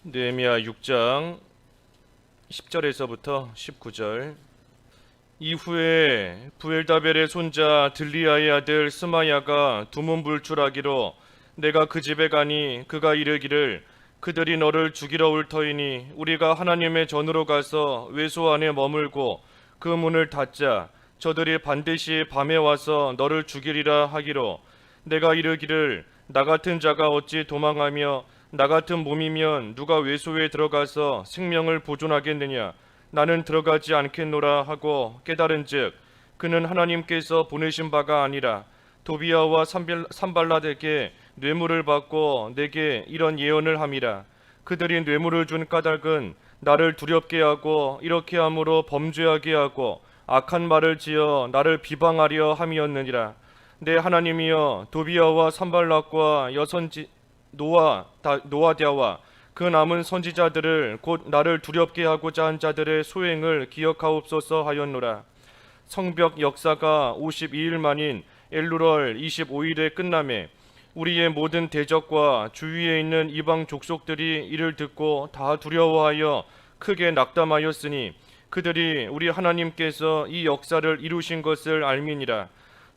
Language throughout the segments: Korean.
느헤미야 6장 10절에서부터 19절. 이후에 부엘다벨의 손자 들리아의 아들 스마야가 두문불출하기로 내가 그 집에 가니 그가 이르기를 그들이 너를 죽이러 올 터이니 우리가 하나님의 전으로 가서 외소 안에 머물고 그 문을 닫자. 저들이 반드시 밤에 와서 너를 죽이리라 하기로 내가 이르기를 나 같은 자가 어찌 도망하며 나 같은 몸이면 누가 외소에 들어가서 생명을 보존하겠느냐. 나는 들어가지 않겠노라 하고 깨달은즉 그는 하나님께서 보내신 바가 아니라 도비아와 산발랏에게 뇌물을 받고 내게 이런 예언을 함이라. 그들이 뇌물을 준 까닭은 나를 두렵게 하고 이렇게 함으로 범죄하게 하고 악한 말을 지어 나를 비방하려 함이었느니라. 내 하나님이여, 도비아와 산발랏과 여선지 노아디아와 그 남은 선지자들을 곧 나를 두렵게 하고자 한 자들의 소행을 기억하옵소서 하였노라. 성벽 역사가 52일 만인 엘루럴 25일에 끝남에 우리의 모든 대적과 주위에 있는 이방 족속들이 이를 듣고 다 두려워하여 크게 낙담하였으니 그들이 우리 하나님께서 이 역사를 이루신 것을 알미니라.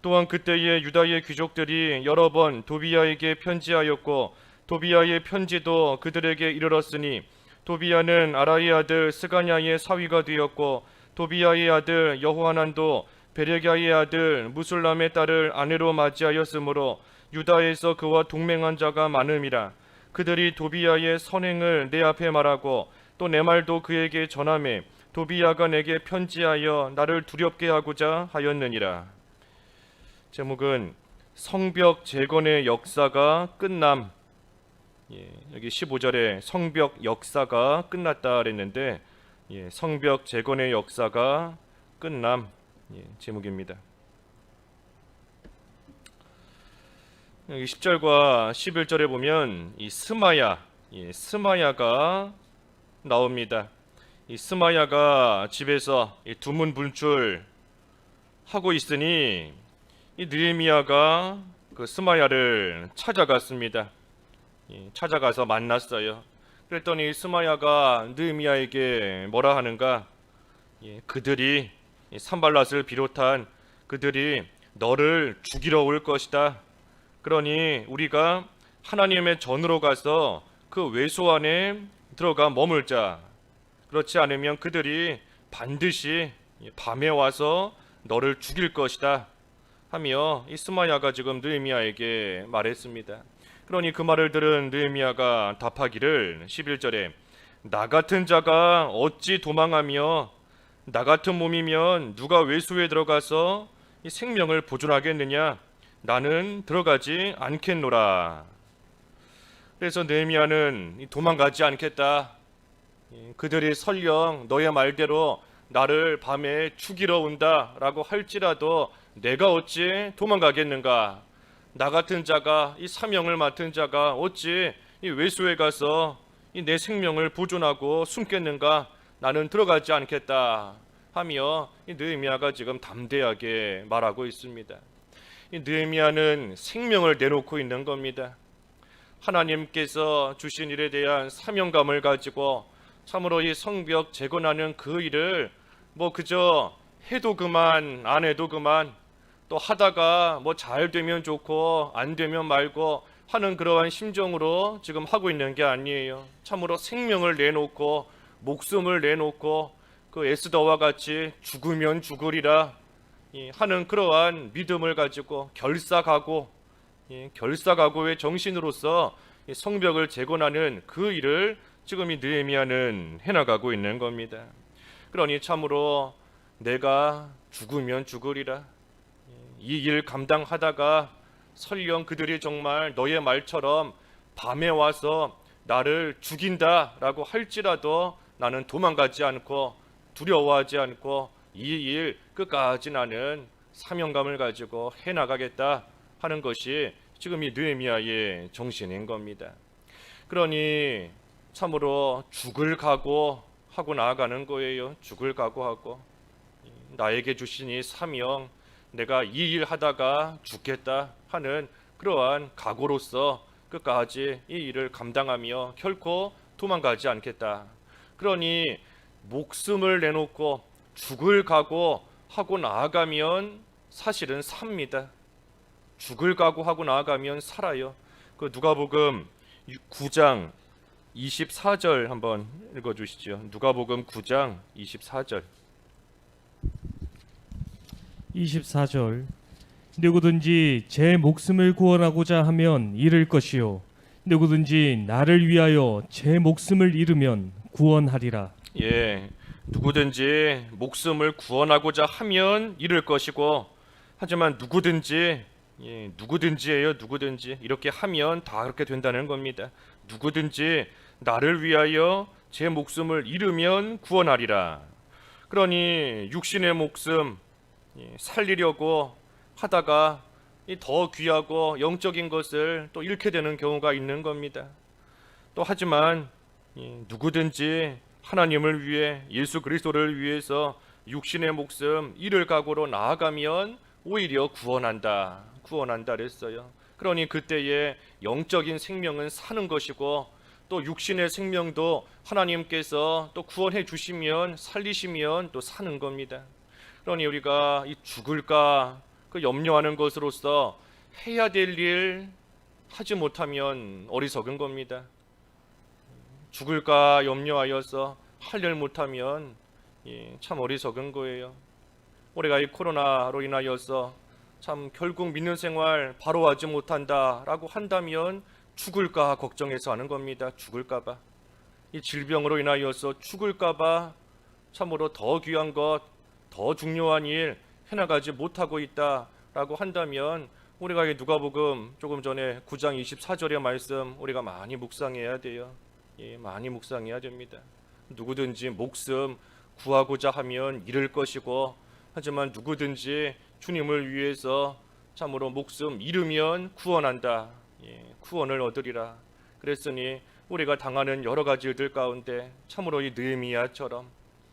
또한 그때의 유다의 귀족들이 여러 번 도비아에게 편지하였고 도비아의 편지도 그들에게 이르렀으니 도비아는 아라의 아들 스가냐의 사위가 되었고 도비아의 아들 여호하난도 베레갸의 아들 무술람의 딸을 아내로 맞이하였으므로 유다에서 그와 동맹한 자가 많음이라. 그들이 도비아의 선행을 내 앞에 말하고 또 내 말도 그에게 전하매 도비아가 내게 편지하여 나를 두렵게 하고자 하였느니라. 제목은 성벽 재건의 역사가 끝남. 여기 15절에 성벽 역사가 끝났다 그랬는데 성벽 재건의 역사가 끝남 제목입니다. 여기 10절과 11절에 보면 이 스마야가 나옵니다. 이 스마야가 집에서 두문불출 하고 있으니 이 느헤미야가 그 스마야를 찾아갔습니다. 찾아가서 만났어요. 그랬더니 스마야가 느헤미야에게 뭐라 하는가? 그들이 산발랏을 비롯한 그들이 너를 죽이러 올 것이다. 그러니 우리가 하나님의 전으로 가서 그 외소 안에 들어가 머물자. 그렇지 않으면 그들이 반드시 밤에 와서 너를 죽일 것이다 하며 이 스마야가 지금 느헤미야에게 말했습니다. 그러니 그 말을 들은 느헤미야가 답하기를 11절에 나 같은 자가 어찌 도망하며 나 같은 몸이면 누가 외소에 들어가서 이 생명을 보존하겠느냐. 나는 들어가지 않겠노라. 그래서 느헤미야는 도망가지 않겠다. 그들이 설령 너의 말대로 나를 밤에 죽이러 온다라고 할지라도 내가 어찌 도망가겠는가. 나 같은 자가 이 사명을 맡은 자가 어찌 이 외소에 가서 이 내 생명을 보존하고 숨겠는가. 나는 들어가지 않겠다 하며 이 느헤미야가 지금 담대하게 말하고 있습니다. 이 느헤미야는 생명을 내놓고 있는 겁니다. 하나님께서 주신 일에 대한 사명감을 가지고 참으로 이 성벽 재건하는 그 일을 그저 해도 그만 안 해도 그만 또 하다가 잘 되면 좋고 안 되면 말고 하는 그러한 심정으로 지금 하고 있는 게 아니에요. 참으로 생명을 내놓고 목숨을 내놓고 그 에스더와 같이 죽으면 죽으리라 하는 그러한 믿음을 가지고 결사각오의 정신으로서 성벽을 재건하는 그 일을 지금 이 느헤미야는 해나가고 있는 겁니다. 그러니 참으로 내가 죽으면 죽으리라. 이 일 감당하다가 설령 그들이 정말 너의 말처럼 밤에 와서 나를 죽인다라고 할지라도 나는 도망가지 않고 두려워하지 않고 이 일 끝까지 나는 사명감을 가지고 해나가겠다 하는 것이 지금 이 느헤미야의 정신인 겁니다. 그러니 참으로 죽을 각오하고 나아가는 거예요. 죽을 각오하고 나에게 주신 이 사명, 내가 이 일 하다가 죽겠다 하는 그러한 각오로서 끝까지 이 일을 감당하며 결코 도망가지 않겠다. 그러니 목숨을 내놓고 죽을 각오 하고 나아가면 사실은 삽니다. 죽을 각오하고 나아가면 살아요. 그 누가복음 9장 24절 한번 읽어주시죠. 누가복음 9장 24절. 24절. 누구든지 제 목숨을 구원하고자 하면 잃을 것이요 누구든지 나를 위하여 제 목숨을 잃으면 구원하리라. 예, 누구든지 목숨을 구원하고자 하면 잃을 것이고, 하지만 누구든지, 누구든지예요. 누구든지 이렇게 하면 다 그렇게 된다는 겁니다. 누구든지 나를 위하여 제 목숨을 잃으면 구원하리라. 그러니 육신의 목숨 살리려고 하다가 더 귀하고 영적인 것을 또 잃게 되는 경우가 있는 겁니다. 또 하지만 누구든지 하나님을 위해, 예수 그리스도를 위해서 육신의 목숨 잃을 각오로 나아가면 오히려 구원한다 그랬어요. 그러니 그때에 영적인 생명은 사는 것이고, 또 육신의 생명도 하나님께서 또 구원해 주시면, 살리시면 또 사는 겁니다. 그러니 우리가 이 죽을까 그 염려하는 것으로서 해야 될 일 하지 못하면 어리석은 겁니다. 죽을까 염려하여서 할 일 못하면 참 어리석은 거예요. 우리가 이 코로나로 인하여서 참 결국 믿는 생활 바로 하지 못한다라고 한다면 죽을까 걱정해서 하는 겁니다. 죽을까봐, 이 질병으로 인하여서 죽을까봐 참으로 더 귀한 것, 더 중요한 일 해나가지 못하고 있다라고 한다면 우리가 이 누가복음 조금 전에 9장 24절의 말씀 우리가 많이 묵상해야 돼요. 많이 묵상해야 됩니다. 누구든지 목숨 구하고자 하면 잃을 것이고, 하지만 누구든지 주님을 위해서 참으로 목숨 잃으면 구원한다. 구원을 얻으리라. 그랬으니 우리가 당하는 여러 가지 일들 가운데 참으로 이 느헤미야처럼,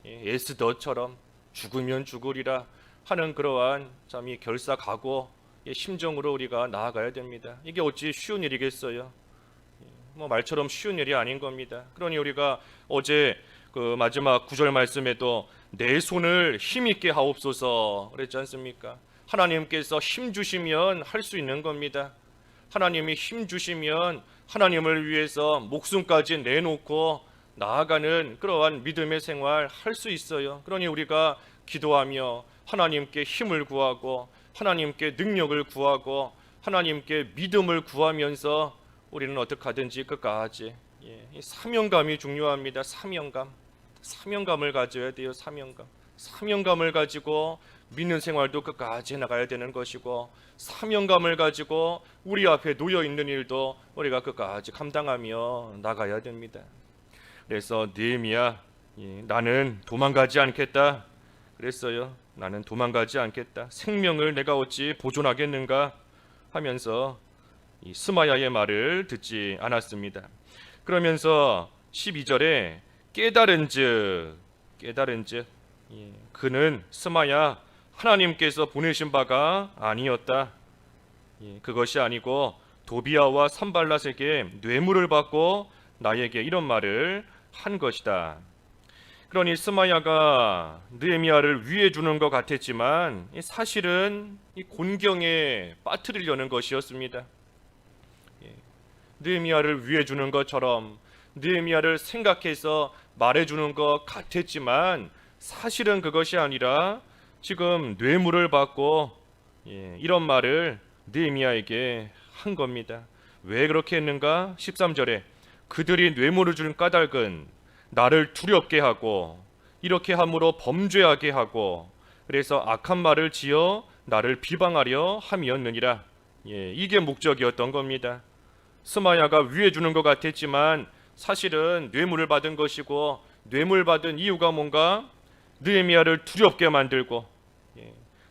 에스더처럼 죽으면 죽으리라 하는 그러한 참 이 결사각오 심정으로 우리가 나아가야 됩니다. 이게 어찌 쉬운 일이겠어요? 뭐 말처럼 쉬운 일이 아닌 겁니다. 그러니 우리가 어제 그 마지막 9절 말씀에도 내 손을 힘있게 하옵소서 그랬지 않습니까? 하나님께서 힘 주시면 할 수 있는 겁니다. 하나님이 힘 주시면 하나님을 위해서 목숨까지 내놓고 나아가는 그러한 믿음의 생활 할 수 있어요. 그러니 우리가 기도하며 하나님께 힘을 구하고, 하나님께 능력을 구하고, 하나님께 믿음을 구하면서 우리는 어떻게 하든지 끝까지 이 사명감이 중요합니다. 사명감을 가져야 돼요. 사명감을 가지고 믿는 생활도 끝까지 해나가야 되는 것이고, 사명감을 가지고 우리 앞에 놓여 있는 일도 우리가 끝까지 감당하며 나가야 됩니다. 그래서 느헤미야, 나는 도망가지 않겠다 그랬어요. 나는 도망가지 않겠다. 생명을 내가 어찌 보존하겠는가 하면서 이 스마야의 말을 듣지 않았습니다. 그러면서 12절에 깨달은즉 그는 스마야 하나님께서 보내신 바가 아니었다. 그것이 아니고 도비아와 산발랏에게 뇌물을 받고 나에게 이런 말을 한 것이다. 그러니 스마야가 느헤미야를 위해 주는 것 같았지만 사실은 이 곤경에 빠뜨리려는 것이었습니다. 느헤미야를 위해 주는 것처럼, 느헤미야를 생각해서 말해주는 것 같았지만 사실은 그것이 아니라 지금 뇌물을 받고 이런 말을 느헤미야에게 한 겁니다. 왜 그렇게 했는가? 13절에 그들이 뇌물을 준 까닭은 나를 두렵게 하고 이렇게 함으로 범죄하게 하고 그래서 악한 말을 지어 나를 비방하려 함이었느니라. 이게 목적이었던 겁니다. 스마야가 위해 주는 것 같았지만 사실은 뇌물을 받은 것이고, 뇌물 받은 이유가 뭔가? 느헤미야를 두렵게 만들고,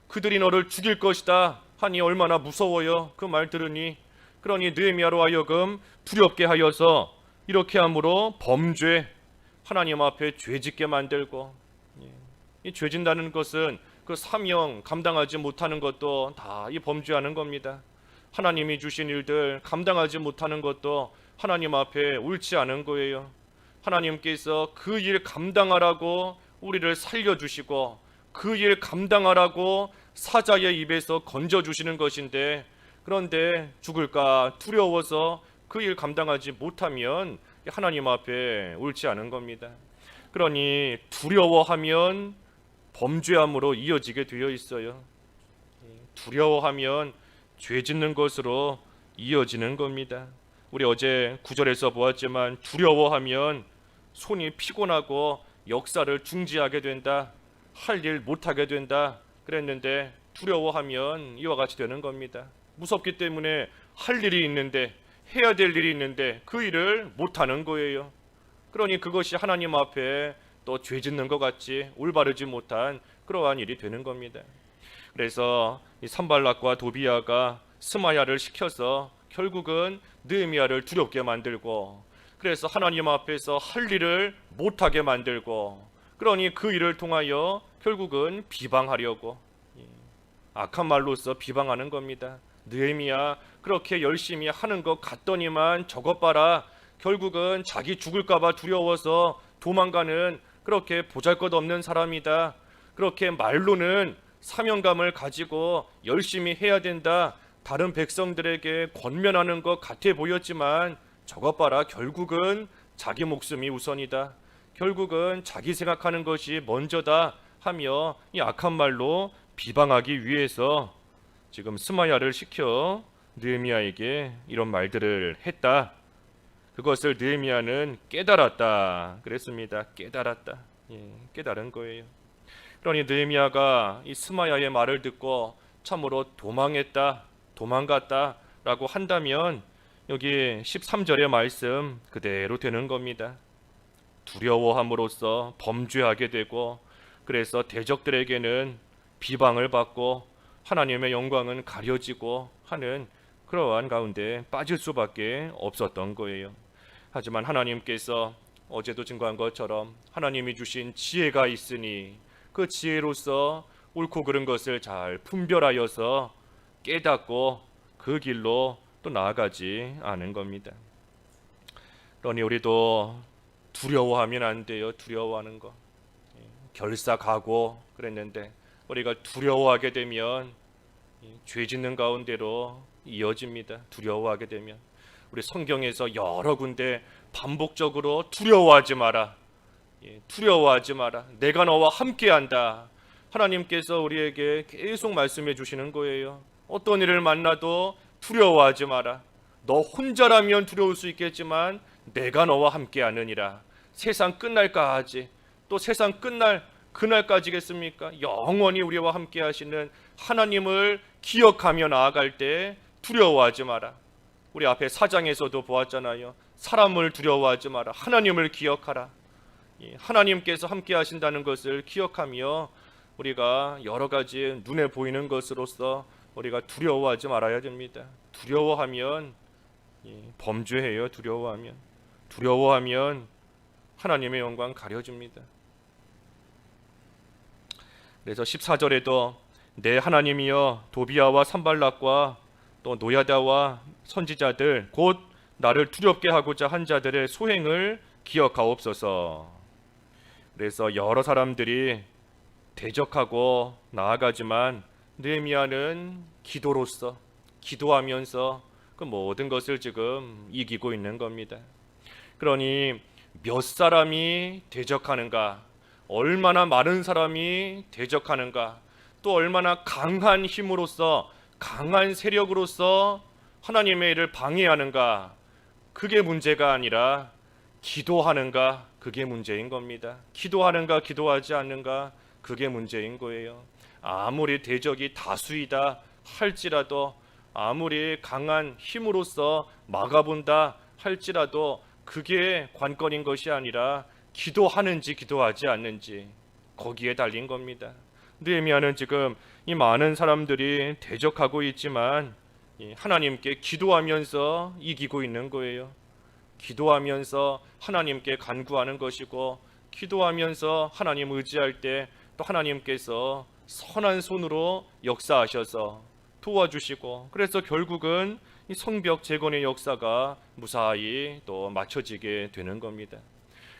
그들이 너를 죽일 것이다 하니 얼마나 무서워요. 그 말 들으니. 그러니 느헤미야로 하여금 두렵게 하여서 이렇게 함으로 범죄, 하나님 앞에 죄짓게 만들고, 이 죄진다는 것은 그 사명 감당하지 못하는 것도 다 이 범죄하는 겁니다. 하나님이 주신 일들 감당하지 못하는 것도 하나님 앞에 옳지 않은 거예요. 하나님께서 그 일 감당하라고 우리를 살려주시고 그 일 감당하라고 사자의 입에서 건져주시는 것인데, 그런데 죽을까 두려워서 그 일 감당하지 못하면 하나님 앞에 옳지 않은 겁니다. 그러니 두려워하면 범죄함으로 이어지게 되어 있어요. 두려워하면 죄 짓는 것으로 이어지는 겁니다. 우리 어제 9절에서 보았지만 두려워하면 손이 피곤하고 역사를 중지하게 된다, 할 일 못하게 된다 그랬는데, 두려워하면 이와 같이 되는 겁니다. 무섭기 때문에 할 일이 있는데, 해야 될 일이 있는데 그 일을 못하는 거예요. 그러니 그것이 하나님 앞에 또 죄 짓는 것 같이 올바르지 못한 그러한 일이 되는 겁니다. 그래서 이 산발락과 도비아가 스마야를 시켜서 결국은 느헤미야를 두렵게 만들고, 그래서 하나님 앞에서 할 일을 못하게 만들고, 그러니 그 일을 통하여 결국은 비방하려고, 악한 말로써 비방하는 겁니다. 느헤미야 그렇게 열심히 하는 것 같더니만 저것 봐라, 결국은 자기 죽을까 봐 두려워서 도망가는 그렇게 보잘것없는 사람이다. 그렇게 말로는 사명감을 가지고 열심히 해야 된다, 다른 백성들에게 권면하는 것 같아 보였지만 저것 봐라, 결국은 자기 목숨이 우선이다, 결국은 자기 생각하는 것이 먼저다 하며 이 악한 말로 비방하기 위해서 지금 스마야를 시켜 느헤미야에게 이런 말들을 했다. 그것을 느헤미야는 깨달았다 그랬습니다. 깨달았다. 깨달은 거예요. 그러니 느헤미야가 이 스마야의 말을 듣고 참으로 도망갔다 라고 한다면 여기 13절의 말씀 그대로 되는 겁니다. 두려워함으로써 범죄하게 되고, 그래서 대적들에게는 비방을 받고 하나님의 영광은 가려지고 하는 그러한 가운데 빠질 수밖에 없었던 거예요. 하지만 하나님께서 어제도 증거한 것처럼 하나님이 주신 지혜가 있으니 그 지혜로서 옳고 그른 것을 잘 분별하여서 깨닫고 그 길로 또 나아가지 않은 겁니다. 그러니 우리도 두려워하면 안 돼요. 두려워하는 거. 결사가고 그랬는데 우리가 두려워하게 되면 죄 짓는 가운데로 이어집니다. 두려워하게 되면 우리 성경에서 여러 군데 반복적으로 두려워하지 마라, 두려워하지 마라, 내가 너와 함께한다, 하나님께서 우리에게 계속 말씀해 주시는 거예요. 어떤 일을 만나도 두려워하지 마라. 너 혼자라면 두려울 수 있겠지만 내가 너와 함께하느니라. 세상 끝날까지, 또 세상 끝날 그날까지겠습니까? 영원히 우리와 함께 하시는 하나님을 기억하며 나아갈 때 두려워하지 마라. 우리 앞에 4장에서도 보았잖아요. 사람을 두려워하지 마라. 하나님을 기억하라. 하나님께서 함께 하신다는 것을 기억하며 우리가 여러 가지 눈에 보이는 것으로서 우리가 두려워하지 말아야 됩니다. 두려워하면 범죄해요. 두려워하면 하나님의 영광 가려집니다. 그래서 14절에도 내 하나님이여 도비아와 산발락과 또 노야다와 선지자들 곧 나를 두렵게 하고자 한 자들의 소행을 기억하옵소서. 그래서 여러 사람들이 대적하고 나아가지만 느헤미야는 기도로서 기도하면서 그 모든 것을 지금 이기고 있는 겁니다. 그러니 몇 사람이 대적하는가, 얼마나 많은 사람이 대적하는가, 또 얼마나 강한 힘으로서 강한 세력으로서 하나님의 일을 방해하는가, 그게 문제가 아니라 기도하는가, 그게 문제인 겁니다. 기도하는가 기도하지 않는가, 그게 문제인 거예요. 아무리 대적이 다수이다 할지라도, 아무리 강한 힘으로서 막아본다 할지라도 그게 관건인 것이 아니라 기도하는지 기도하지 않는지, 거기에 달린 겁니다. 느헤미야는 지금 이 많은 사람들이 대적하고 있지만 하나님께 기도하면서 이기고 있는 거예요. 기도하면서 하나님께 간구하는 것이고, 기도하면서 하나님 의지할 때 또 하나님께서 선한 손으로 역사하셔서 도와주시고, 그래서 결국은 이 성벽 재건의 역사가 무사히 또 맞춰지게 되는 겁니다.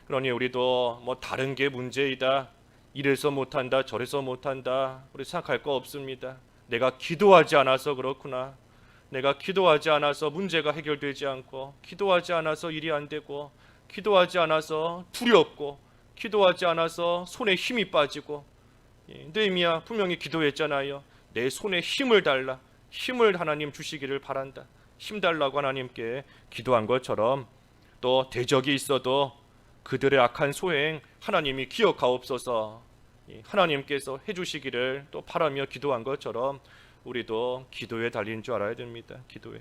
그러니 우리도 뭐 다른 게 문제이다, 이래서 못한다, 저래서 못한다, 우리 생각할 거 없습니다. 내가 기도하지 않아서 그렇구나. 내가 기도하지 않아서 문제가 해결되지 않고, 기도하지 않아서 일이 안 되고, 기도하지 않아서 두렵고, 기도하지 않아서 손에 힘이 빠지고. 느헤미야 분명히 기도했잖아요. 내 손에 힘을 달라, 힘을 하나님 주시기를 바란다. 힘 달라고 하나님께 기도한 것처럼 또 대적이 있어도 그들의 악한 소행 하나님이 기억하옵소서, 하나님께서 해주시기를 또 바라며 기도한 것처럼 우리도 기도에 달린 줄 알아야 됩니다. 기도에.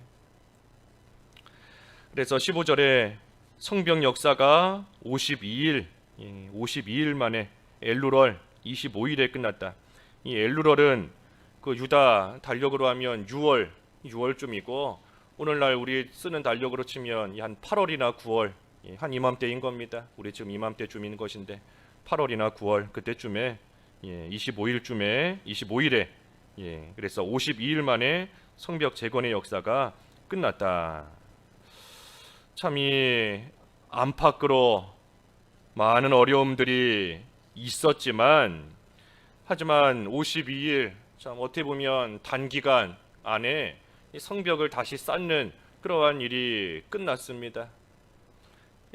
그래서 15절에 성벽 역사가 52일 만에 엘루럴 25일에 끝났다. 이 엘루럴은 그 유다 달력으로 하면 6월쯤이고, 오늘날 우리 쓰는 달력으로 치면 한 8월이나 9월, 한 이맘때인 겁니다. 우리 지금 이맘때쯤인 것인데 8월이나 9월 그때쯤에 25일에 그래서 52일 만에 성벽 재건의 역사가 끝났다. 참 이 안팎으로 많은 어려움들이 있었지만, 하지만 52일, 참 어떻게 보면 단기간 안에 이 성벽을 다시 쌓는 그러한 일이 끝났습니다.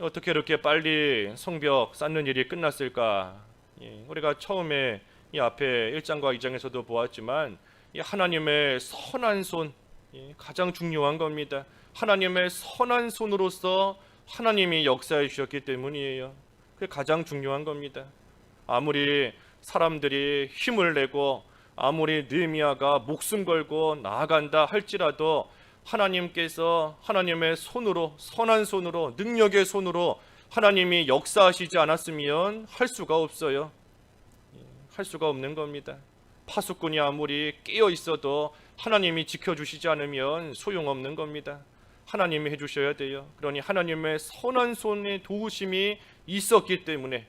어떻게 이렇게 빨리 성벽 쌓는 일이 끝났을까? 우리가 처음에 이 앞에 1장과 2장에서도 보았지만, 이 하나님의 선한 손, 가장 중요한 겁니다. 하나님의 선한 손으로서 하나님이 역사해 주셨기 때문이에요. 그게 가장 중요한 겁니다. 아무리 사람들이 힘을 내고, 아무리 느헤미야가 목숨 걸고 나아간다 할지라도 하나님께서 하나님의 손으로, 선한 손으로, 능력의 손으로 하나님이 역사하시지 않았으면 할 수가 없어요. 할 수가 없는 겁니다. 파수꾼이 아무리 깨어 있어도 하나님이 지켜주시지 않으면 소용없는 겁니다. 하나님이 해주셔야 돼요. 그러니 하나님의 선한 손의 도우심이 있었기 때문에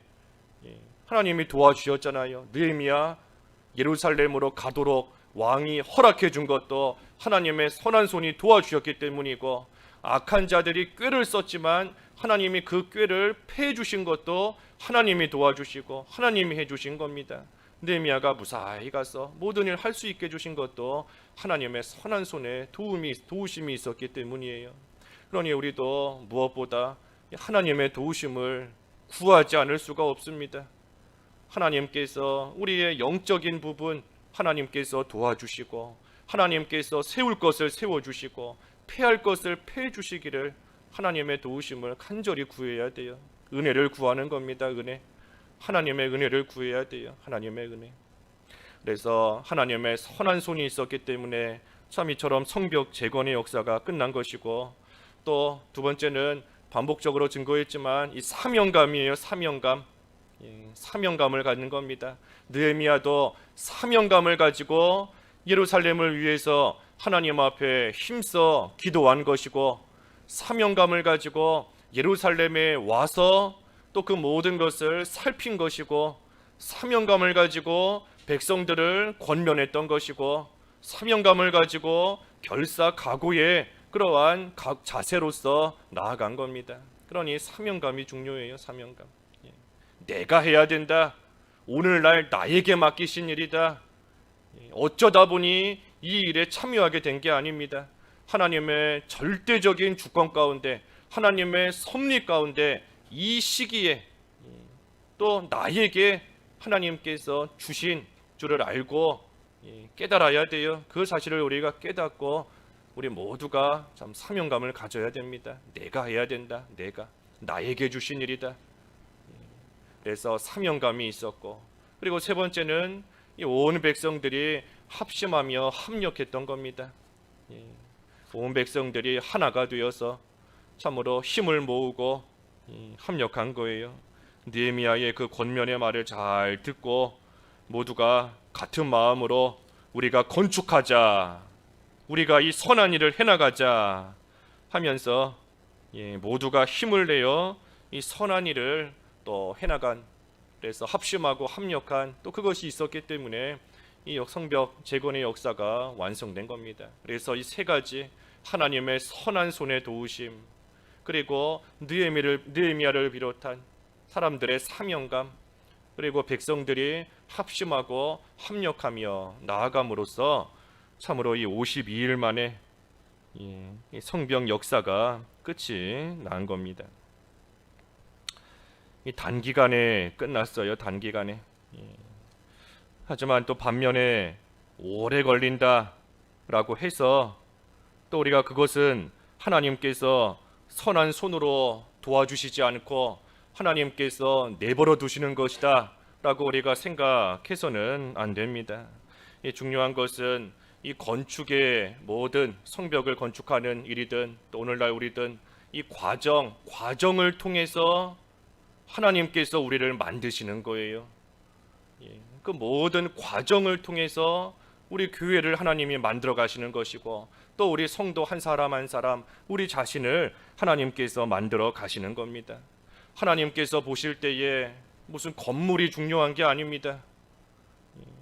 하나님이 도와주셨잖아요. 느헤미야 예루살렘으로 가도록 왕이 허락해 준 것도 하나님의 선한 손이 도와주셨기 때문이고, 악한 자들이 꾀를 썼지만 하나님이 그 꾀를 패해 주신 것도 하나님이 도와주시고 하나님이 해주신 겁니다. 느헤미야가 무사히 가서 모든 일 할 수 있게 해주신 것도 하나님의 선한 손에 도우심이 있었기 때문이에요. 그러니 우리도 무엇보다 하나님의 도우심을 구하지 않을 수가 없습니다. 하나님께서 우리의 영적인 부분 하나님께서 도와주시고, 하나님께서 세울 것을 세워주시고, 패할 것을 패해 주시기를 하나님의 도우심을 간절히 구해야 돼요. 은혜를 구하는 겁니다. 은혜. 하나님의 은혜를 구해야 돼요. 하나님의 은혜. 그래서 하나님의 선한 손이 있었기 때문에 참 이처럼 성벽 재건의 역사가 끝난 것이고, 또 두 번째는 반복적으로 증거했지만 이 사명감이에요. 사명감을 갖는 겁니다. 느헤미야도 사명감을 가지고 예루살렘을 위해서 하나님 앞에 힘써 기도한 것이고, 사명감을 가지고 예루살렘에 와서 또 그 모든 것을 살핀 것이고, 사명감을 가지고 백성들을 권면했던 것이고, 사명감을 가지고 결사각오의 그러한 각 자세로서 나아간 겁니다. 그러니 사명감이 중요해요. 사명감. 내가 해야 된다. 오늘날 나에게 맡기신 일이다. 어쩌다 보니 이 일에 참여하게 된 게 아닙니다. 하나님의 절대적인 주권 가운데, 하나님의 섭리 가운데 이 시기에 또 나에게 하나님께서 주신 줄을 알고 깨달아야 돼요. 그 사실을 우리가 깨닫고 우리 모두가 참 사명감을 가져야 됩니다. 내가 해야 된다. 내가 나에게 주신 일이다. 그래서 사명감이 있었고, 그리고 세 번째는 이 온 백성들이 합심하며 합력했던 겁니다. 온 백성들이 하나가 되어서 참으로 힘을 모으고 합력한 거예요. 느헤미야의 그 권면의 말을 잘 듣고 모두가 같은 마음으로 우리가 건축하자, 우리가 이 선한 일을 해나가자 하면서 모두가 힘을 내어 이 선한 일을 또 해나간, 그래서 합심하고 합력한 또 그것이 있었기 때문에 이 성벽 재건의 역사가 완성된 겁니다. 그래서 이 세 가지, 하나님의 선한 손의 도우심, 그리고 느헤미야를 비롯한 사람들의 사명감, 그리고 백성들이 합심하고 합력하며 나아감으로써 참으로 이 52일 만에 이 성병 역사가 끝이 난 겁니다. 이 단기간에 끝났어요. 단기간에. 하지만 또 반면에 오래 걸린다라고 해서 또 우리가 그것은 하나님께서 선한 손으로 도와주시지 않고 하나님께서 내버려 두시는 것이다 라고 우리가 생각해서는 안 됩니다. 이 중요한 것은 이 건축의 모든 성벽을 건축하는 일이든 또 오늘날 우리든 이 과정을 통해서 하나님께서 우리를 만드시는 거예요. 그 모든 과정을 통해서 우리 교회를 하나님이 만들어 가시는 것이고 또 우리 성도 한 사람 한 사람 우리 자신을 하나님께서 만들어 가시는 겁니다. 하나님께서 보실 때에 무슨 건물이 중요한 게 아닙니다.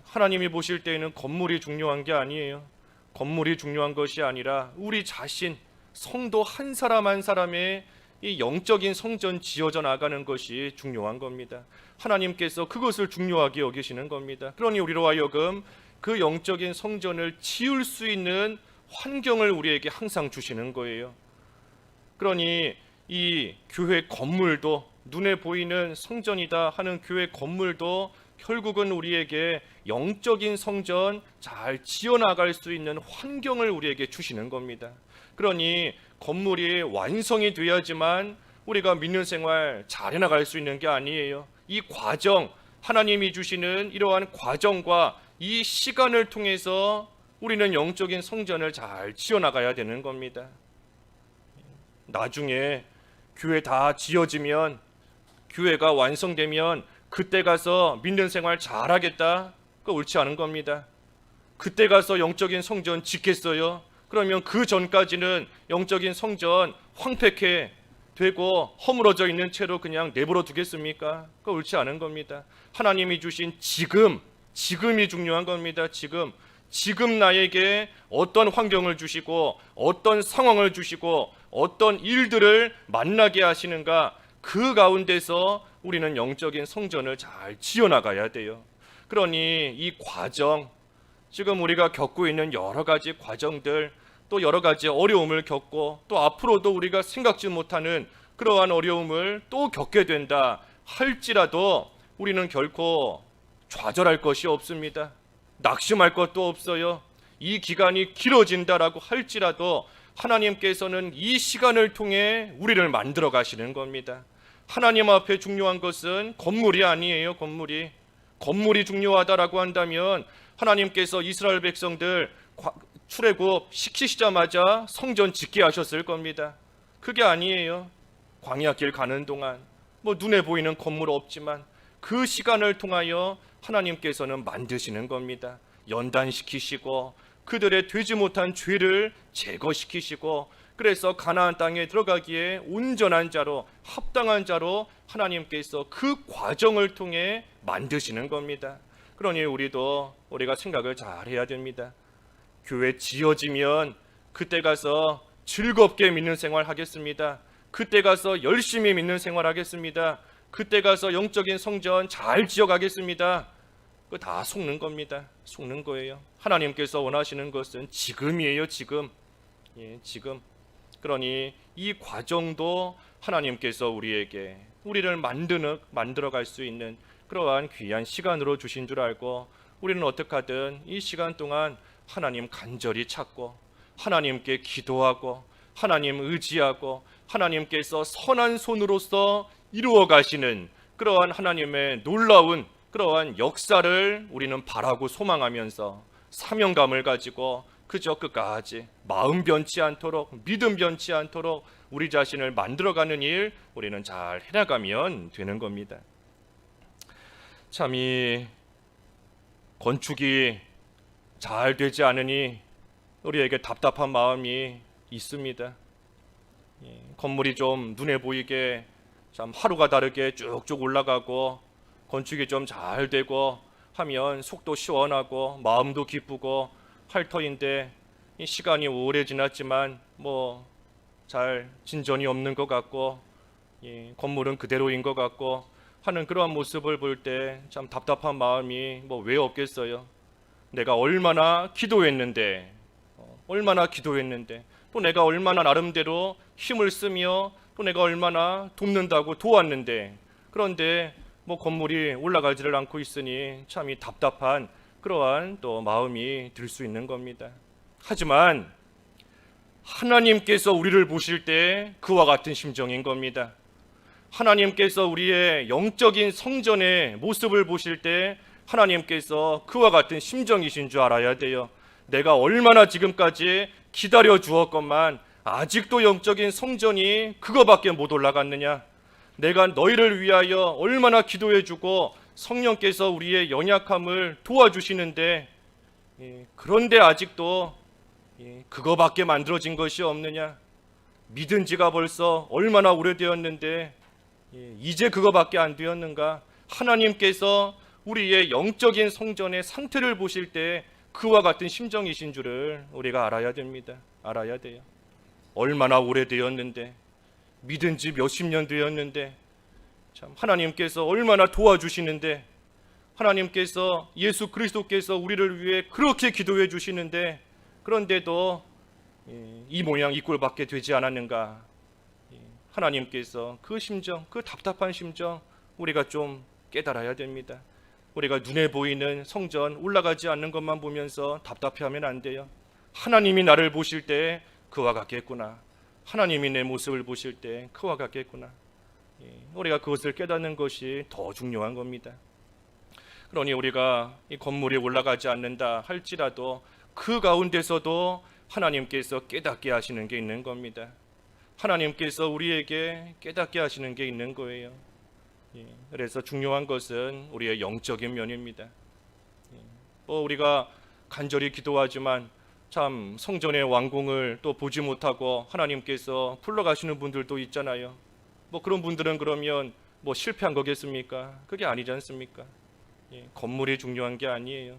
하나님이 보실 때에는 건물이 중요한 게 아니에요. 건물이 중요한 것이 아니라 우리 자신 성도 한 사람 한 사람의 이 영적인 성전 지어져 나가는 것이 중요한 겁니다. 하나님께서 그것을 중요하게 여기시는 겁니다. 그러니 우리로 하여금 그 영적인 성전을 지을 수 있는 환경을 우리에게 항상 주시는 거예요. 그러니 이 교회 건물도 눈에 보이는 성전이다 하는 교회 건물도 결국은 우리에게 영적인 성전 잘 지어나갈 수 있는 환경을 우리에게 주시는 겁니다. 그러니 건물이 완성이 돼야지만 우리가 믿는 생활 잘 해나갈 수 있는 게 아니에요. 이 과정, 하나님이 주시는 이러한 과정과 이 시간을 통해서 우리는 영적인 성전을 잘 지어나가야 되는 겁니다. 나중에 교회 다 지어지면, 교회가 완성되면 그때 가서 믿는 생활 잘하겠다? 그거 옳지 않은 겁니다. 그때 가서 영적인 성전 짓겠어요? 그러면 그 전까지는 영적인 성전 황폐케 되고 허물어져 있는 채로 그냥 내버려 두겠습니까? 그거 옳지 않은 겁니다. 하나님이 주신 지금이 중요한 겁니다. 지금 나에게 어떤 환경을 주시고 어떤 상황을 주시고 어떤 일들을 만나게 하시는가, 그 가운데서 우리는 영적인 성전을 잘 지어나가야 돼요. 그러니 이 과정, 지금 우리가 겪고 있는 여러 가지 과정들, 또 여러 가지 어려움을 겪고 또 앞으로도 우리가 생각지 못하는 그러한 어려움을 또 겪게 된다 할지라도 우리는 결코 좌절할 것이 없습니다. 낙심할 것도 없어요. 이 기간이 길어진다라고 할지라도 하나님께서는 이 시간을 통해 우리를 만들어 가시는 겁니다. 하나님 앞에 중요한 것은 건물이 아니에요. 건물이 중요하다라고 한다면 하나님께서 이스라엘 백성들 출애굽 시키시자마자 성전 짓게 하셨을 겁니다. 그게 아니에요. 광야길 가는 동안 뭐 눈에 보이는 건물 없지만 그 시간을 통하여 하나님께서는 만드시는 겁니다. 연단시키시고 그들의 되지 못한 죄를 제거시키시고, 그래서 가나안 땅에 들어가기에 온전한 자로 합당한 자로 하나님께서 그 과정을 통해 만드시는 겁니다. 그러니 우리가 생각을 잘 해야 됩니다. 교회 지어지면 그때 가서 즐겁게 믿는 생활 하겠습니다. 그때 가서 열심히 믿는 생활 하겠습니다. 그때 가서 영적인 성전 잘 지어가겠습니다. 그거 다 속는 겁니다. 속는 거예요. 하나님께서 원하시는 것은 지금이에요. 지금. 그러니 이 과정도 하나님께서 우리를 만들어 갈 수 있는 그러한 귀한 시간으로 주신 줄 알고, 우리는 어떻게 하든 이 시간 동안 하나님 간절히 찾고 하나님께 기도하고 하나님 의지하고 하나님께서 선한 손으로서 이루어 가시는 그러한 하나님의 놀라운 그러한 역사를 우리는 바라고 소망하면서 사명감을 가지고 그저 끝까지 마음 변치 않도록, 믿음 변치 않도록 우리 자신을 만들어가는 일 우리는 잘 해나가면 되는 겁니다. 참 이 건축이 잘 되지 않으니 우리에게 답답한 마음이 있습니다. 건물이 좀 눈에 보이게 참 하루가 다르게 쭉쭉 올라가고 건축이 좀 잘 되고 하면 속도 시원하고 마음도 기쁘고 할 터인데, 이 시간이 오래 지났지만 뭐 잘 진전이 없는 것 같고 건물은 그대로인 것 같고 하는 그러한 모습을 볼 때 참 답답한 마음이 뭐 왜 없겠어요. 내가 얼마나 기도했는데, 또 내가 얼마나 나름대로 힘을 쓰며 또 내가 얼마나 돕는다고 도왔는데, 그런데 뭐 건물이 올라가지를 않고 있으니 참 이 답답한 그러한 또 마음이 들 수 있는 겁니다. 하지만 하나님께서 우리를 보실 때 그와 같은 심정인 겁니다. 하나님께서 우리의 영적인 성전의 모습을 보실 때 하나님께서 그와 같은 심정이신 줄 알아야 돼요. 내가 얼마나 지금까지 기다려 주었건만 아직도 영적인 성전이 그거밖에 못 올라갔느냐. 내가 너희를 위하여 얼마나 기도해 주고 성령께서 우리의 연약함을 도와주시는데, 그런데 아직도 그거밖에 만들어진 것이 없느냐. 믿은 지가 벌써 얼마나 오래되었는데 이제 그거밖에 안 되었는가. 하나님께서 우리의 영적인 성전의 상태를 보실 때 그와 같은 심정이신 줄을 우리가 알아야 됩니다. 알아야 돼요. 얼마나 오래되었는데, 믿은 지 몇십 년 되었는데, 참 하나님께서 얼마나 도와주시는데, 하나님께서 예수 그리스도께서 우리를 위해 그렇게 기도해 주시는데, 그런데도 이 모양 이 꼴밖에 되지 않았는가. 하나님께서 그 심정, 그 답답한 심정 우리가 좀 깨달아야 됩니다. 우리가 눈에 보이는 성전 올라가지 않는 것만 보면서 답답해하면 안 돼요. 하나님이 나를 보실 때 그와 같겠구나. 하나님이 내 모습을 보실 때 그와 같겠구나. 우리가 그것을 깨닫는 것이 더 중요한 겁니다. 그러니 우리가 이 건물이 올라가지 않는다 할지라도 그 가운데서도 하나님께서 깨닫게 하시는 게 있는 겁니다. 하나님께서 우리에게 깨닫게 하시는 게 있는 거예요. 그래서 중요한 것은 우리의 영적인 면입니다. 우리가 간절히 기도하지만 참 성전의 완공을 또 보지 못하고 하나님께서 풀러가시는 분들도 있잖아요. 그런 분들은 그러면 실패한 거겠습니까? 그게 아니지 않습니까? 건물이 중요한 게 아니에요.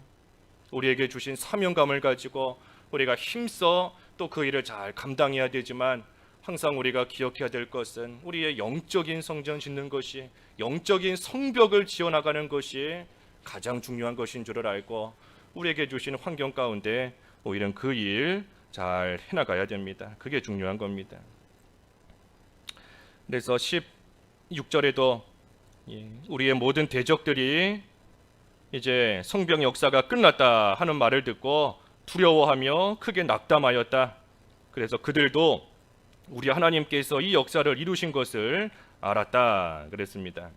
우리에게 주신 사명감을 가지고 우리가 힘써 또 그 일을 잘 감당해야 되지만, 항상 우리가 기억해야 될 것은 우리의 영적인 성전 짓는 것이, 영적인 성벽을 지어나가는 것이 가장 중요한 것인 줄을 알고 우리에게 주신 환경 가운데 오히려 그 일 잘 해나가야 됩니다. 그게 중요한 겁니다. 그래서 16절에도 우리의 모든 대적들이 이제 성벽 역사가 끝났다 하는 말을 듣고 두려워하며 크게 낙담하였다. 그래서 그들도 우리 하나님께서 이 역사를 이루신 것을 알았다 그랬습니다.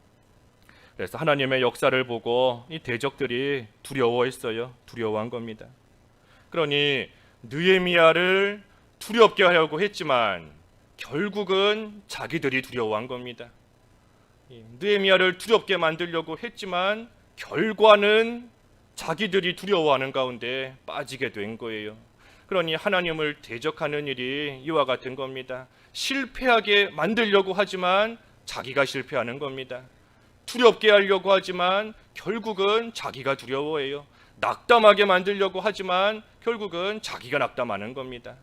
그래서 하나님의 역사를 보고 이 대적들이 두려워했어요. 두려워한 겁니다. 그러니 느헤미야를 두렵게 하려고 했지만 결국은 자기들이 두려워한 겁니다. 느헤미야를 두렵게 만들려고 했지만 결과는 자기들이 두려워하는 가운데 빠지게 된 거예요. 그러니 하나님을 대적하는 일이 이와 같은 겁니다. 실패하게 만들려고 하지만 자기가 실패하는 겁니다. 두렵게 하려고 하지만 결국은 자기가 두려워해요. 낙담하게 만들려고 하지만 결국은 자기가 낙담하는 겁니다.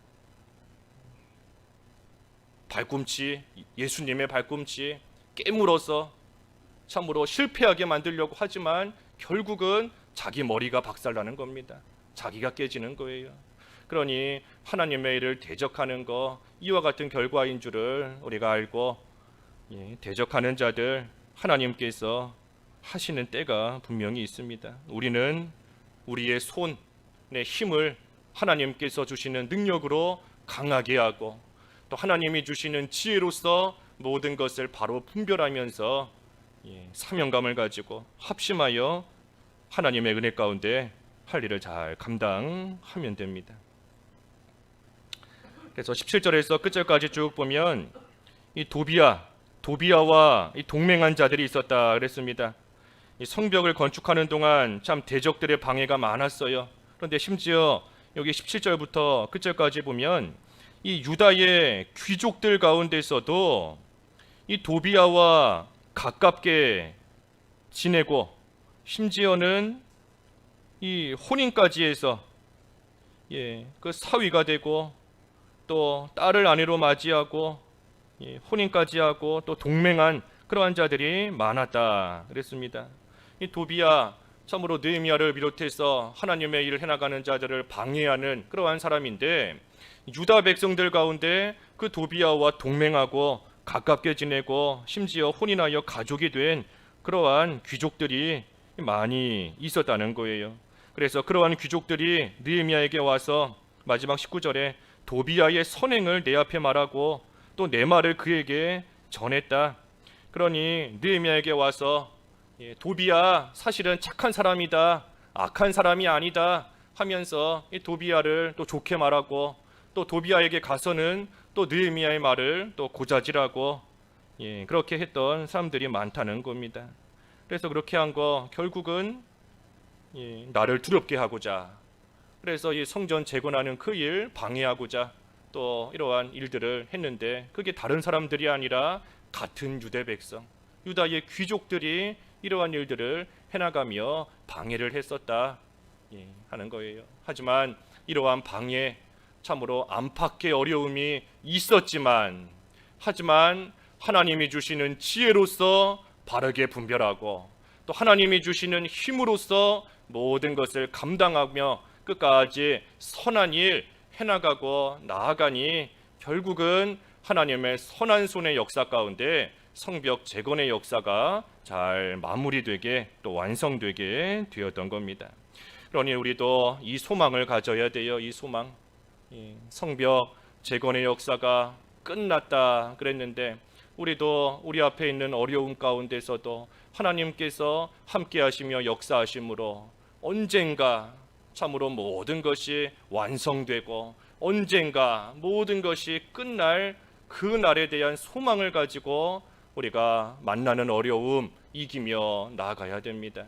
발꿈치, 예수님의 발꿈치 깨물어서 참으로 실패하게 만들려고 하지만 결국은 자기 머리가 박살나는 겁니다. 자기가 깨지는 거예요. 그러니 하나님의 일을 대적하는 거 이와 같은 결과인 줄을 우리가 알고, 대적하는 자들 하나님께서 하시는 때가 분명히 있습니다. 우리는 우리의 손의 힘을 하나님께서 주시는 능력으로 강하게 하고, 또 하나님이 주시는 지혜로서 모든 것을 바로 분별하면서 사명감을 가지고 합심하여 하나님의 은혜 가운데 할 일을 잘 감당하면 됩니다. 그래서 17절에서 끝절까지 쭉 보면 이 도비야와 이 동맹한 자들이 있었다 그랬습니다. 이 성벽을 건축하는 동안 참 대적들의 방해가 많았어요. 그런데 심지어 여기 17절부터 끝절까지 보면 이 유다의 귀족들 가운데서도 이 도비야와 가깝게 지내고, 심지어는 이 혼인까지 해서 그 사위가 되고, 또 딸을 아내로 맞이하고 혼인까지 하고 또 동맹한 그러한 자들이 많았다 그랬습니다. 이 도비야 참으로 느헤미야를 비롯해서 하나님의 일을 해나가는 자들을 방해하는 그러한 사람인데, 유다 백성들 가운데 그 도비야와 동맹하고 가깝게 지내고 심지어 혼인하여 가족이 된 그러한 귀족들이 많이 있었다는 거예요. 그래서 그러한 귀족들이 느헤미야에게 와서 마지막 19절에 도비야의 선행을 내 앞에 말하고 또 내 말을 그에게 전했다. 그러니 느헤미야에게 와서 도비야 사실은 착한 사람이다, 악한 사람이 아니다 하면서 이 도비야를 또 좋게 말하고, 또 도비야에게 가서는 또 느헤미야의 말을 또 고자질하고, 그렇게 했던 사람들이 많다는 겁니다. 그래서 그렇게 한 거 결국은 나를 두렵게 하고자, 그래서 이 성전 재건하는 그 일 방해하고자 또 이러한 일들을 했는데, 그게 다른 사람들이 아니라 같은 유대 백성, 유다의 귀족들이 이러한 일들을 해나가며 방해를 했었다 하는 거예요. 하지만 이러한 방해, 참으로 안팎의 어려움이 있었지만, 하지만 하나님이 주시는 지혜로서 바르게 분별하고 또 하나님이 주시는 힘으로써 모든 것을 감당하며 끝까지 선한 일 해나가고 나아가니, 결국은 하나님의 선한 손의 역사 가운데 성벽 재건의 역사가 잘 마무리되게 또 완성되게 되었던 겁니다. 그러니 우리도 이 소망을 가져야 돼요. 이 소망. 성벽 재건의 역사가 끝났다 그랬는데, 우리도 우리 앞에 있는 어려움 가운데서도 하나님께서 함께 하시며 역사하심으로 언젠가 참으로 모든 것이 완성되고 언젠가 모든 것이 끝날 그 날에 대한 소망을 가지고 우리가 만나는 어려움 이기며 나아가야 됩니다.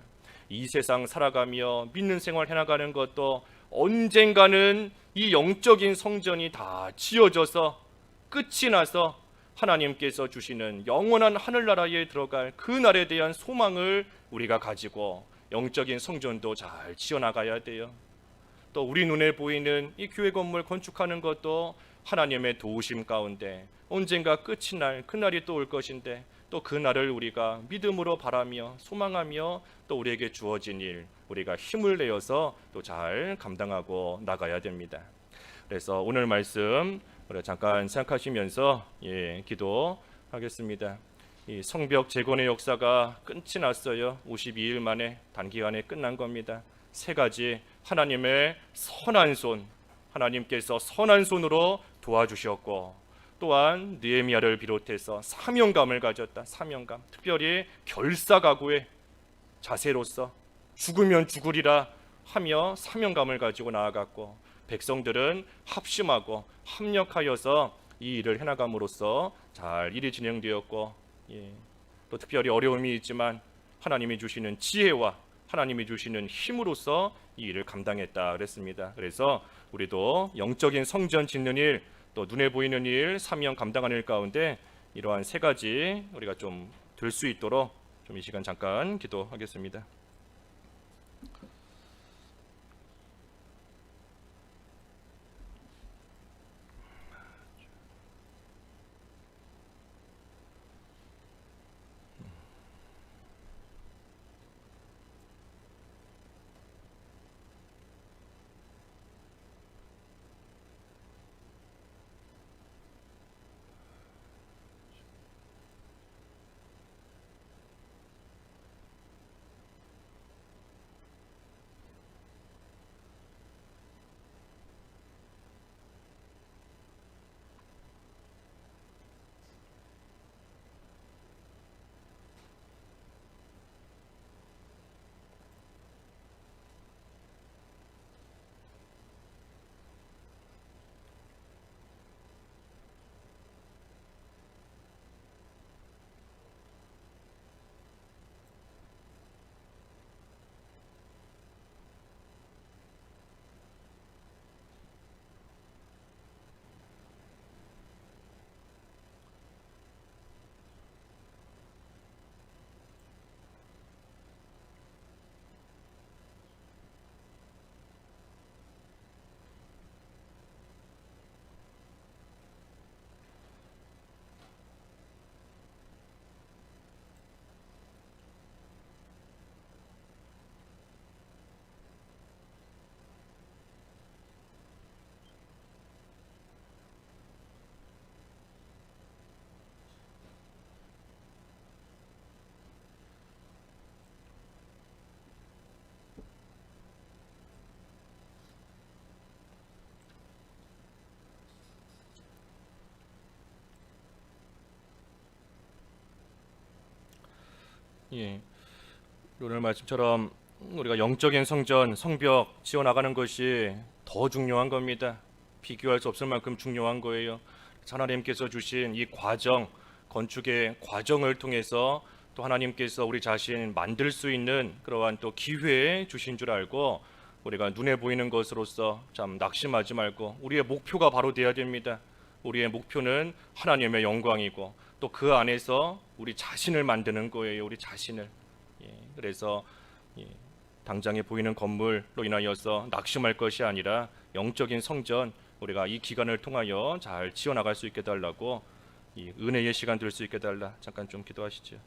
이 세상 살아가며 믿는 생활 해나가는 것도 언젠가는 이 영적인 성전이 다 지어져서 끝이 나서 하나님께서 주시는 영원한 하늘나라에 들어갈 그 날에 대한 소망을 우리가 가지고 영적인 성전도 잘 지어나가야 돼요. 또 우리 눈에 보이는 이 교회 건물 건축하는 것도 하나님의 도우심 가운데 언젠가 끝이 날 그날이 또 올 것인데, 또 그 날을 우리가 믿음으로 바라며 소망하며 또 우리에게 주어진 일 우리가 힘을 내어서 또 잘 감당하고 나가야 됩니다. 그래서 오늘 말씀 우리 잠깐 생각하시면서 기도하겠습니다. 이 성벽 재건의 역사가 끝이 났어요. 52일 만에 단기간에 끝난 겁니다. 세 가지 하나님의 선한 손, 하나님께서 선한 손으로 도와주셨고, 또한 느헤미야를 비롯해서 사명감을 가졌다. 사명감, 특별히 결사각오의 자세로서 죽으면 죽으리라 하며 사명감을 가지고 나아갔고, 백성들은 합심하고 합력하여서 이 일을 해나감으로써 잘 일이 진행되었고, 또 특별히 어려움이 있지만 하나님이 주시는 지혜와 하나님이 주시는 힘으로써 이 일을 감당했다 그랬습니다. 그래서 우리도 영적인 성전 짓는 일, 또 눈에 보이는 일, 사명 감당하는 일 가운데 이러한 세 가지 우리가 좀 될 수 있도록 좀 이 시간 잠깐 기도하겠습니다. 예, 오늘 말씀처럼 우리가 영적인 성전, 성벽 지어나가는 것이 더 중요한 겁니다. 비교할 수 없을 만큼 중요한 거예요. 하나님께서 주신 이 과정, 건축의 과정을 통해서 또 하나님께서 우리 자신 만들 수 있는 그러한 또 기회 주신 줄 알고 우리가 눈에 보이는 것으로서 참 낙심하지 말고 우리의 목표가 바로 돼야 됩니다. 우리의 목표는 하나님의 영광이고 또 그 안에서 우리 자신을 만드는 거예요. 우리 자신을. 그래서 당장에 보이는 건물로 인하여서 낙심할 것이 아니라 영적인 성전 우리가 이 기간을 통하여 잘 지어나갈 수 있게 달라고 이 은혜의 시간 될 수 있게 달라. 잠깐 좀 기도하시죠.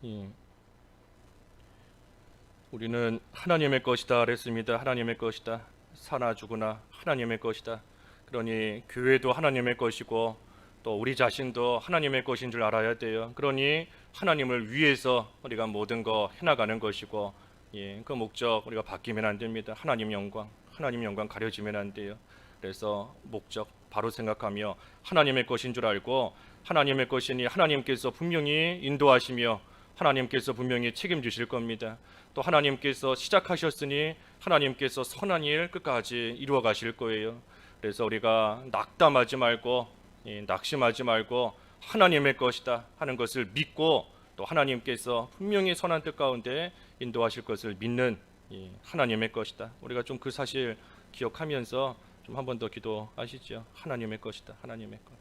예. 우리는 하나님의 것이다 그랬습니다. 하나님의 것이다. 사나 죽으나 하나님의 것이다. 그러니 교회도 하나님의 것이고 또 우리 자신도 하나님의 것인 줄 알아야 돼요. 그러니 하나님을 위해서 우리가 모든 거 해나가는 것이고 그 목적 우리가 바뀌면 안 됩니다. 하나님 영광 가려지면 안 돼요. 그래서 목적 바로 생각하며 하나님의 것인 줄 알고 하나님의 것이니 하나님께서 분명히 인도하시며 하나님께서 분명히 책임지실 겁니다. 또 하나님께서 시작하셨으니 하나님께서 선한 일 끝까지 이루어 가실 거예요. 그래서 우리가 낙담하지 말고 낙심하지 말고 하나님의 것이다 하는 것을 믿고 또 하나님께서 분명히 선한 뜻 가운데 인도하실 것을 믿는 하나님의 것이다. 우리가 좀 그 사실 기억하면서 좀 한 번 더 기도하시죠. 하나님의 것이다. 하나님의 것.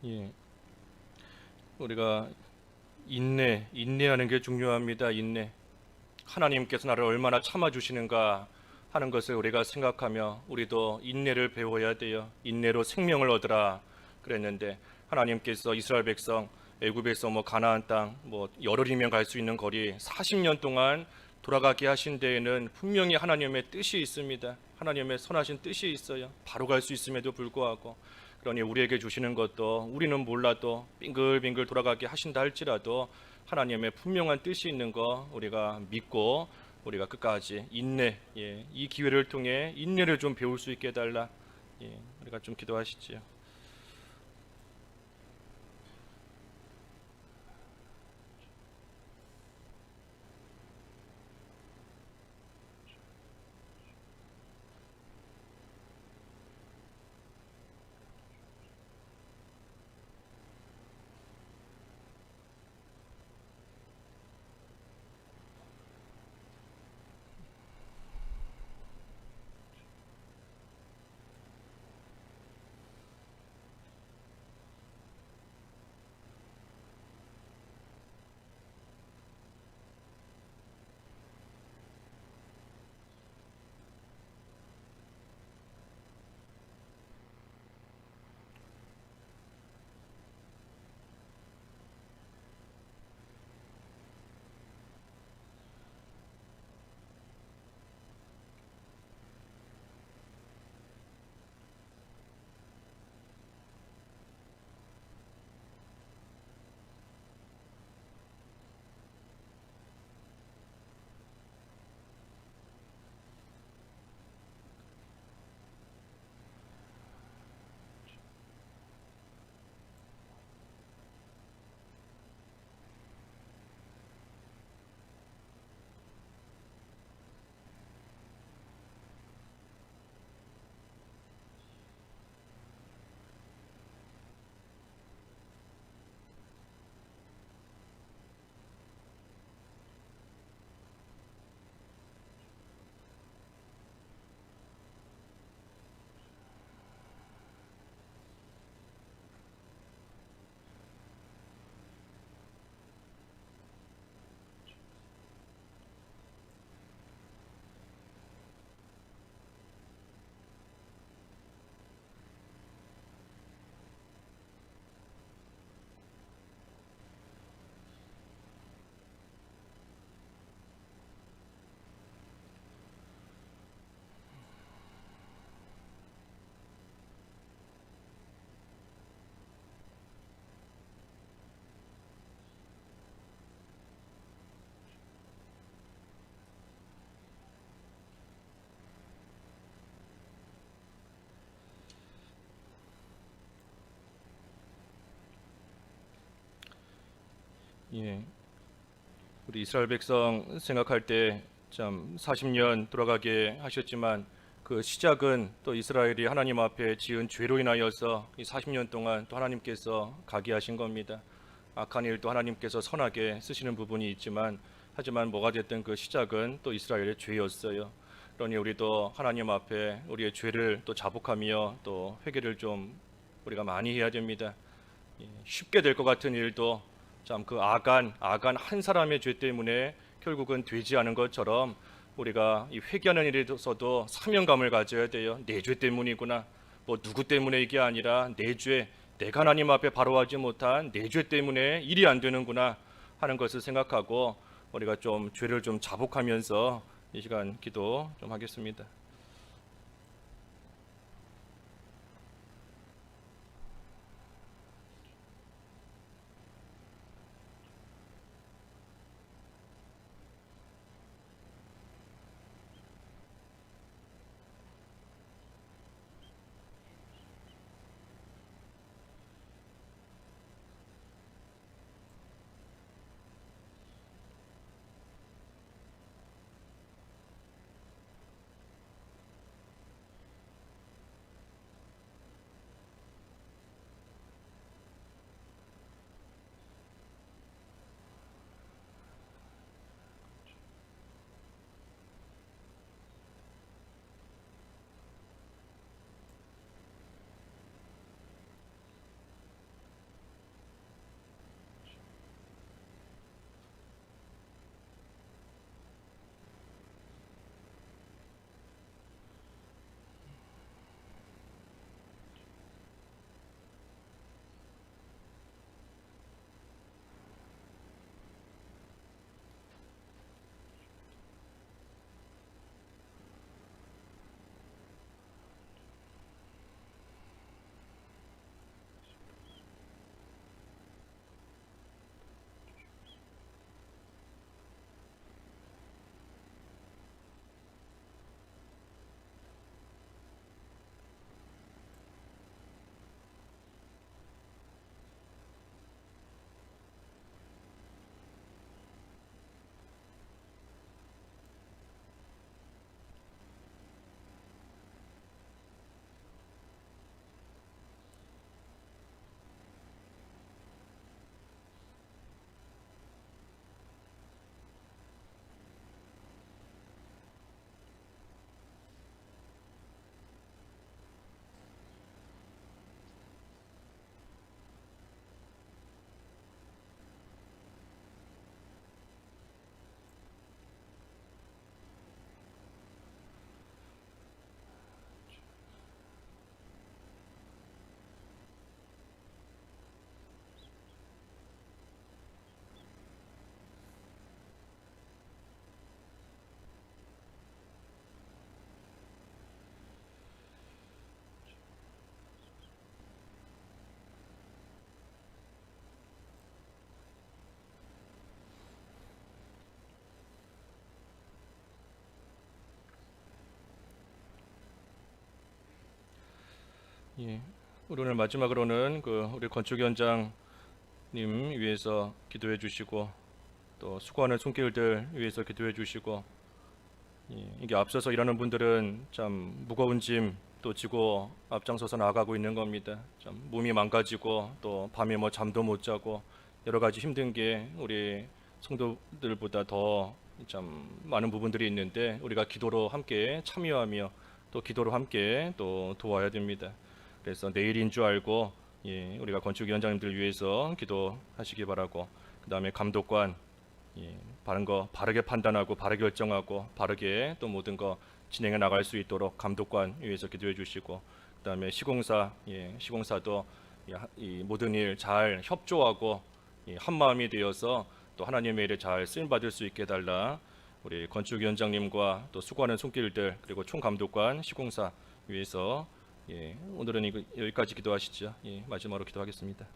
예, 우리가 인내하는 게 중요합니다. 인내. 하나님께서 나를 얼마나 참아주시는가 하는 것을 우리가 생각하며 우리도 인내를 배워야 돼요. 인내로 생명을 얻으라 그랬는데 하나님께서 이스라엘 백성 애굽에서 가나안 땅 열흘이면 갈 수 있는 거리 40년 동안 돌아가게 하신 데에는 분명히 하나님의 뜻이 있습니다. 하나님의 선하신 뜻이 있어요. 바로 갈 수 있음에도 불구하고 그러니 우리에게 주시는 것도 우리는 몰라도 빙글빙글 돌아가게 하신다 할지라도 하나님의 분명한 뜻이 있는 거 우리가 믿고 우리가 끝까지 인내, 이 기회를 통해 인내를 좀 배울 수 있게 해달라. 우리가 좀 기도하시지요. 예, 우리 이스라엘 백성 생각할 때 참 40년 돌아가게 하셨지만 그 시작은 또 이스라엘이 하나님 앞에 지은 죄로 인하여서 이 40년 동안 또 하나님께서 가게 하신 겁니다. 악한 일도 하나님께서 선하게 쓰시는 부분이 있지만 하지만 뭐가 됐든 그 시작은 또 이스라엘의 죄였어요. 그러니 우리도 하나님 앞에 우리의 죄를 또 자복하며 또 회개를 좀 우리가 많이 해야 됩니다. 쉽게 될 것 같은 일도 참 그 아간 한 사람의 죄 때문에 결국은 되지 않은 것처럼 우리가 이 회개하는 일에 있어서도 사명감을 가져야 돼요. 내 죄 때문이구나. 누구 때문에 이게 아니라 내 죄, 내가 하나님 앞에 바로하지 못한 내 죄 때문에 일이 안 되는구나 하는 것을 생각하고 우리가 좀 죄를 좀 자복하면서 이 시간 기도 좀 하겠습니다. 예, 우리 오늘 마지막으로는 우리 건축위원장님 위해서 기도해 주시고 또 수고하는 손길들 위해서 기도해 주시고 이게 앞서서 일하는 분들은 참 무거운 짐 또 지고 앞장서서 나아가고 있는 겁니다. 참 몸이 망가지고 또 밤에 잠도 못 자고 여러 가지 힘든 게 우리 성도들보다 더 참 많은 부분들이 있는데 우리가 기도로 함께 참여하며 또 기도로 함께 또 도와야 됩니다. 그래서 내일인 줄 알고 우리가 건축위원장님들 위해서 기도하시기 바라고, 그 다음에 감독관 바른 거 바르게 판단하고 바르게 결정하고 바르게 또 모든 거 진행해 나갈 수 있도록 감독관 위해서 기도해 주시고, 그 다음에 시공사도 이 모든 일 잘 협조하고 한 마음이 되어서 또 하나님의 일에 잘 쓰임 받을 수 있게 해달라. 우리 건축위원장님과 또 수고하는 손길들 그리고 총감독관 시공사 위해서 오늘은 여기까지 기도하시죠. 마지막으로 기도하겠습니다.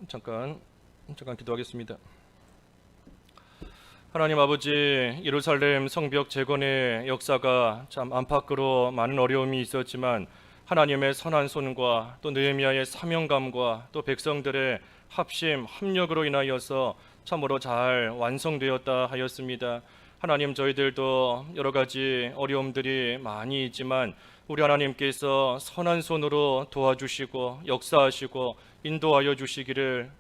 잠깐 기도하겠습니다. 하나님 아버지, 예루살렘 성벽 재건의 역사가 참 안팎으로 많은 어려움이 있었지만 하나님의 선한 손과 또 느헤미야의 사명감과 또 백성들의 합심 합력으로 인하여서 참으로 잘 완성되었다 하였습니다. 하나님, 저희들도 여러 가지 어려움들이 많이 있지만 우리 하나님께서 선한 손으로 도와주시고 역사하시고 인도하여 주시기를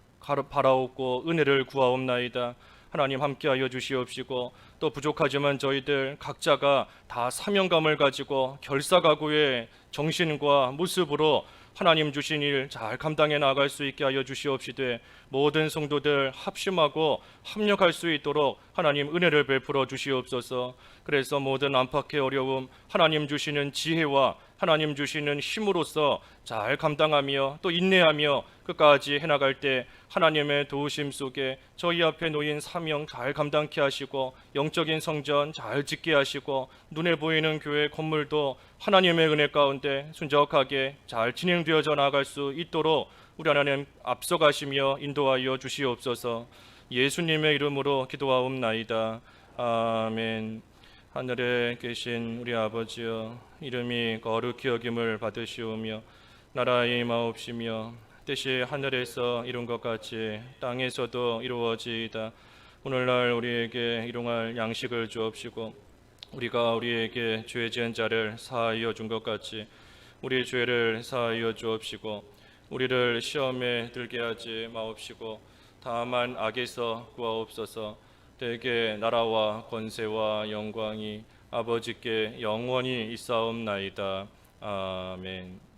바라옵고 은혜를 구하옵나이다. 하나님, 함께하여 주시옵시고 또 부족하지만 저희들 각자가 다 사명감을 가지고 결사각오의 정신과 모습으로 하나님 주신 일 잘 감당해 나갈 수 있게 하여 주시옵시되 모든 성도들 합심하고 합력할 수 있도록 하나님 은혜를 베풀어 주시옵소서. 그래서 모든 안팎의 어려움 하나님 주시는 지혜와 하나님 주시는 힘으로써 잘 감당하며 또 인내하며 끝까지 해나갈 때 하나님의 도우심 속에 저희 앞에 놓인 사명 잘 감당케 하시고 영적인 성전 잘 짓게 하시고 눈에 보이는 교회 건물도 하나님의 은혜 가운데 순적하게 잘 진행되어져 나갈 수 있도록 우리 하나님 앞서가시며 인도하여 주시옵소서. 예수님의 이름으로 기도하옵나이다. 아멘. 하늘에 계신 우리 아버지여, 이름이 거룩히 여김을 받으시오며 나라의 임하옵시며 뜻이 하늘에서 이룬 것 같이 땅에서도 이루어지이다. 오늘날 우리에게 일용할 양식을 주옵시고 우리가 우리에게 죄 지은 자를 사하여 준 것 같이 우리 죄를 사하여 주옵시고 우리를 시험에 들게 하지 마옵시고 다만 악에서 구하옵소서. 대개 나라와 권세와 영광이 아버지께 영원히 있사옵나이다. 아멘.